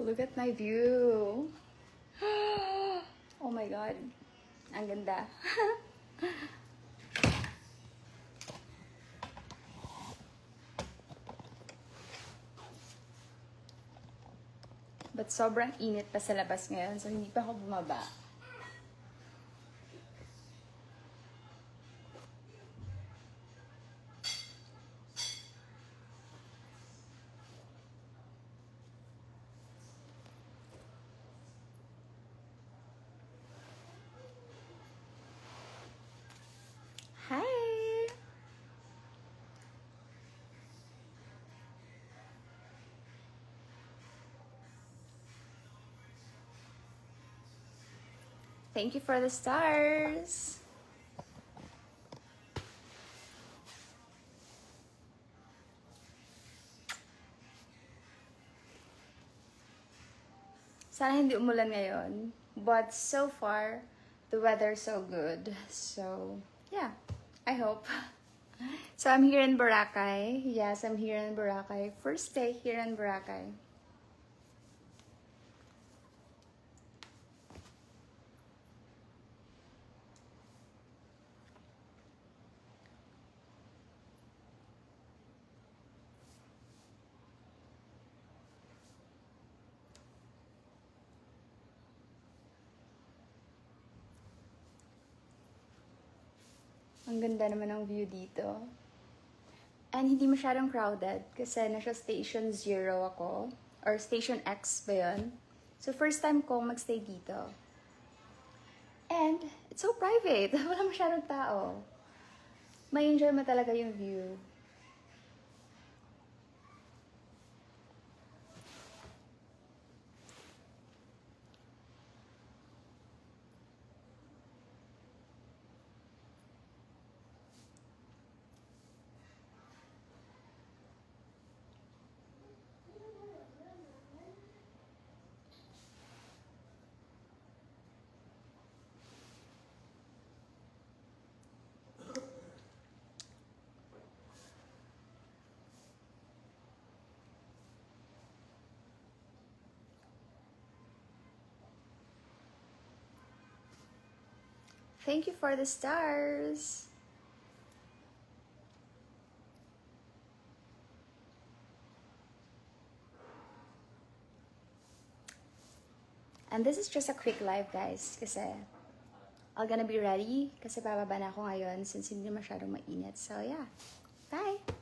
Look at my view. Oh my God. Ang ganda. But sobrang init pa sa labas ngayon, so hindi pa ako bumaba. Hi! Thank you for the stars! Sana hindi umulan ngayon. But so far, the weather's so good. So, yeah. I hope. So, I'm here in Boracay. Yes, I'm here in Boracay. First day here in Boracay. Ang ganda naman ng view dito. And hindi masyadong crowded kasi nasa Station 0 ako. Or Station X ba yun? So, first time ko magstay dito. And, it's so private. Wala masyadong tao. May enjoy mo talaga yung view. Thank you for the stars! And this is just a quick live, guys, kasi I'm gonna be ready kasi bababa na ako ngayon since hindi masyadong mainit. So, yeah. Bye!